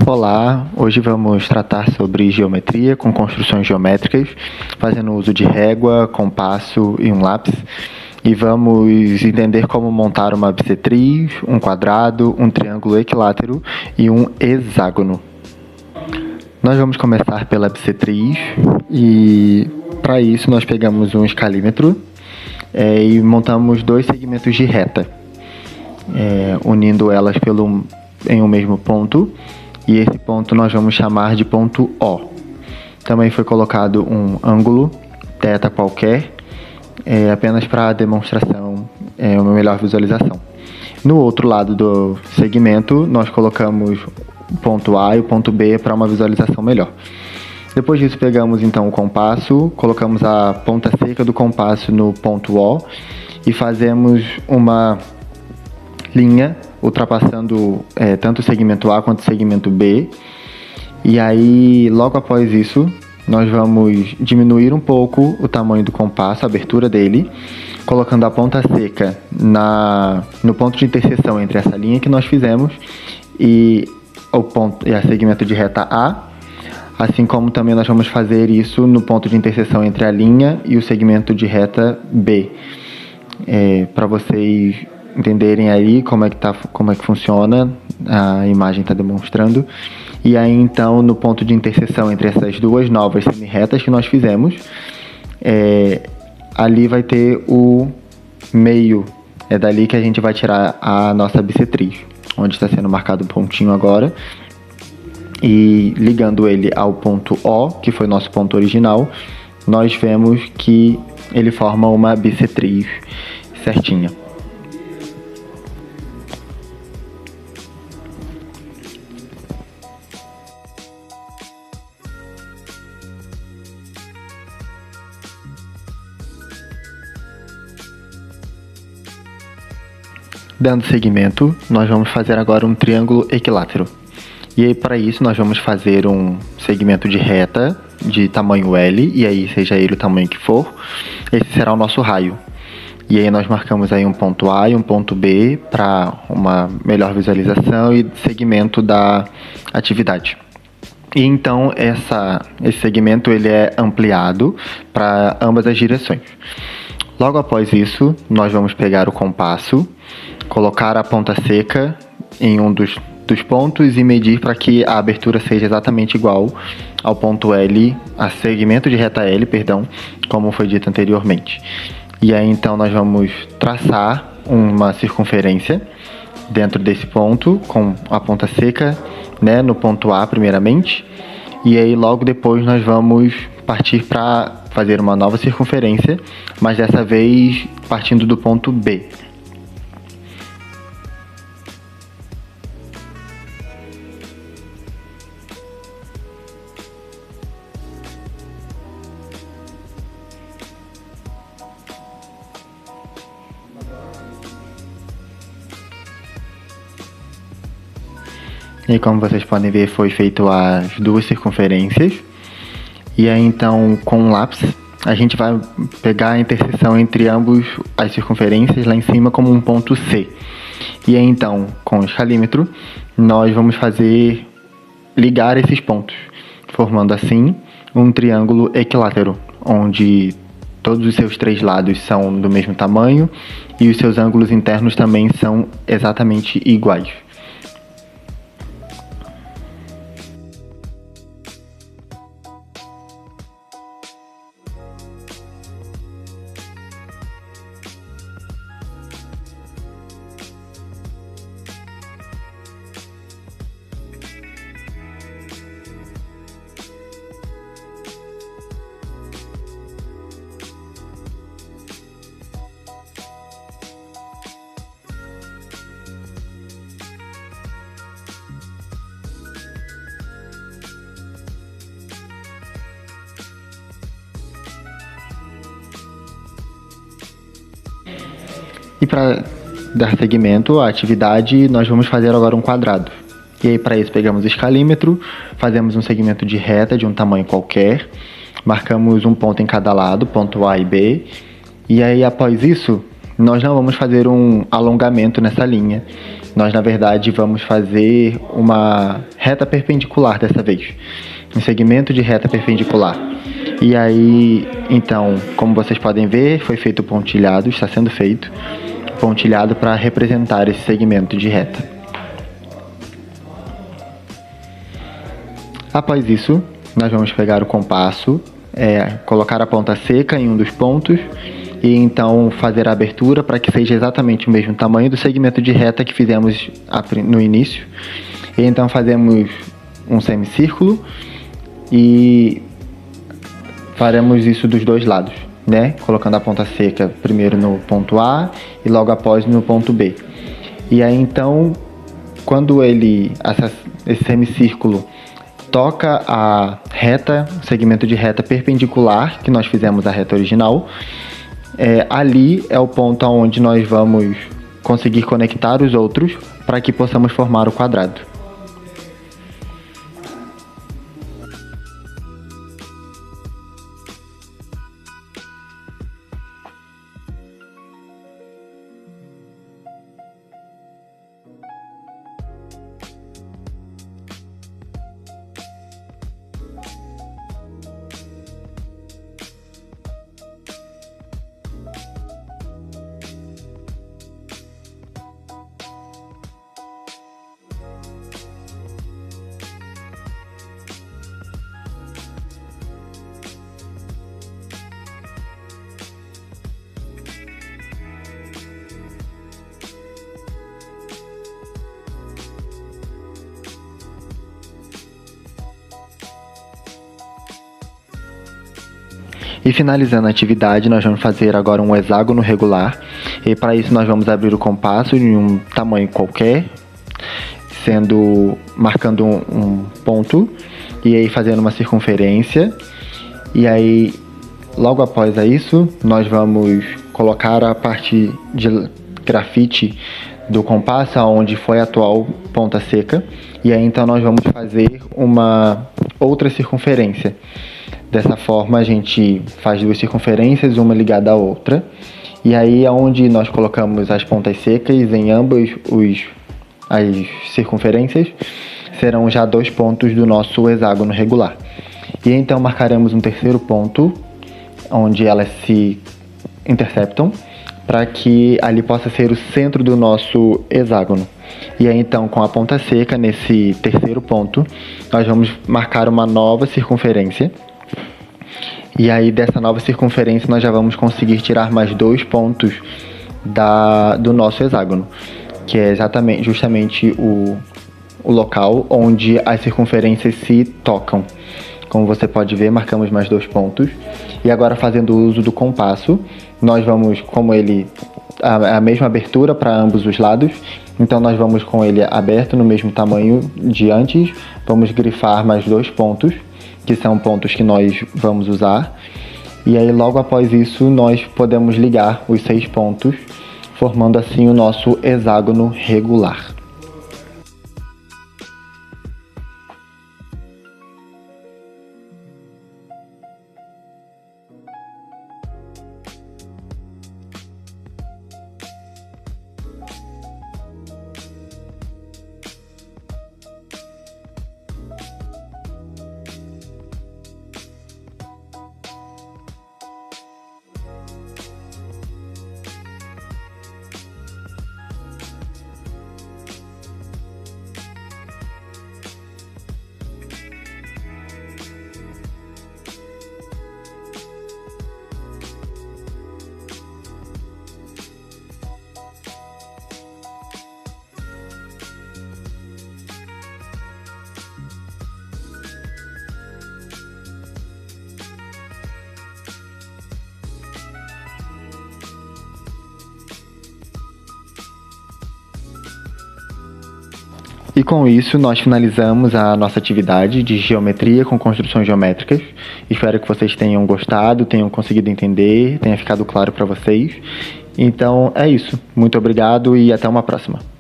Olá, hoje vamos tratar sobre geometria com construções geométricas, fazendo uso de régua, compasso e um lápis. E vamos entender como montar uma bissetriz, um quadrado, um triângulo equilátero e um hexágono. Nós vamos começar pela bissetriz e para isso nós pegamos um escalímetro e montamos dois segmentos de reta, unindo elas em um mesmo ponto. E esse ponto nós vamos chamar de ponto O. Também foi colocado um ângulo θ qualquer, apenas para demonstração, uma melhor visualização. No outro lado do segmento, nós colocamos o ponto A e o ponto B para uma visualização melhor. Depois disso, pegamos então o compasso, colocamos a ponta seca do compasso no ponto O e fazemos uma linha ultrapassando tanto o segmento A quanto o segmento B. E aí, logo após isso, nós vamos diminuir um pouco o tamanho do compasso, a abertura dele, colocando a ponta seca no ponto de interseção entre essa linha que nós fizemos e a segmento de reta A, assim como também nós vamos fazer isso no ponto de interseção entre a linha e o segmento de reta B, para vocês entenderem aí como é que funciona, a imagem está demonstrando. E aí então, no ponto de interseção entre essas duas novas semi-retas que nós fizemos, ali vai ter o meio, é dali que a gente vai tirar a nossa bissetriz, onde está sendo marcado o pontinho agora, e ligando ele ao ponto O, que foi nosso ponto original, nós vemos que ele forma uma bissetriz certinha. Dando seguimento, nós vamos fazer agora um triângulo equilátero. E aí, para isso, nós vamos fazer um segmento de reta de tamanho L, e aí seja ele o tamanho que for, esse será o nosso raio. E aí nós marcamos aí um ponto A e um ponto B para uma melhor visualização e segmento da atividade. E então esse segmento ele é ampliado para ambas as direções. Logo após isso, nós vamos pegar o compasso, colocar a ponta seca em um dos pontos e medir para que a abertura seja exatamente igual ao ponto L, a segmento de reta L, como foi dito anteriormente. E aí então nós vamos traçar uma circunferência dentro desse ponto com a ponta seca, no ponto A primeiramente, e aí logo depois nós vamos partir para fazer uma nova circunferência, mas dessa vez partindo do ponto B. E como vocês podem ver, foi feito as duas circunferências. E aí então, com um lápis, a gente vai pegar a interseção entre ambos as circunferências lá em cima como um ponto C. E aí então, com o escalímetro, nós vamos ligar esses pontos, formando assim um triângulo equilátero, onde todos os seus três lados são do mesmo tamanho e os seus ângulos internos também são exatamente iguais. E para dar seguimento à atividade, nós vamos fazer agora um quadrado. E aí, para isso, pegamos o escalímetro, fazemos um segmento de reta de um tamanho qualquer, marcamos um ponto em cada lado, ponto A e B, e aí, após isso, nós não vamos fazer um alongamento nessa linha, Nós, na verdade, vamos fazer uma reta perpendicular dessa vez. Um segmento de reta perpendicular. E aí, então, como vocês podem ver, foi feito o pontilhado, está sendo feito pontilhado para representar esse segmento de reta. Após isso, nós vamos pegar o compasso, colocar a ponta seca em um dos pontos e então fazer a abertura para que seja exatamente o mesmo tamanho do segmento de reta que fizemos no início. E então fazemos um semicírculo e faremos isso dos dois lados, né? Colocando a ponta seca primeiro no ponto A e logo após no ponto B. E aí então, quando esse semicírculo toca a reta, o segmento de reta perpendicular que nós fizemos a reta original, ali é o ponto onde nós vamos conseguir conectar os outros para que possamos formar o quadrado. E finalizando a atividade, nós vamos fazer agora um hexágono regular. E para isso nós vamos abrir o compasso em um tamanho qualquer, marcando um ponto e aí fazendo uma circunferência. E aí, logo após isso, nós vamos colocar a parte de grafite do compasso onde foi a atual ponta seca. E aí então nós vamos fazer uma outra circunferência. Dessa forma a gente faz duas circunferências, uma ligada à outra. E aí onde nós colocamos as pontas secas em ambas as circunferências, serão já 2 pontos do nosso hexágono regular. E então marcaremos um terceiro ponto, onde elas se interceptam, para que ali possa ser o centro do nosso hexágono. E aí então, com a ponta seca nesse terceiro ponto, nós vamos marcar uma nova circunferência. E aí dessa nova circunferência nós já vamos conseguir tirar mais 2 pontos do nosso hexágono, que é justamente o local onde as circunferências se tocam. Como você pode ver, marcamos mais 2 pontos. E agora, fazendo uso do compasso, nós vamos, como ele a mesma abertura para ambos os lados, então nós vamos com ele aberto no mesmo tamanho de antes, vamos grifar mais 2 pontos, que são pontos que nós vamos usar. E aí logo após isso nós podemos ligar os 6 pontos, formando assim o nosso hexágono regular. E com isso nós finalizamos a nossa atividade de geometria com construções geométricas. Espero que vocês tenham gostado, tenham conseguido entender, tenha ficado claro para vocês. Então é isso. Muito obrigado e até uma próxima.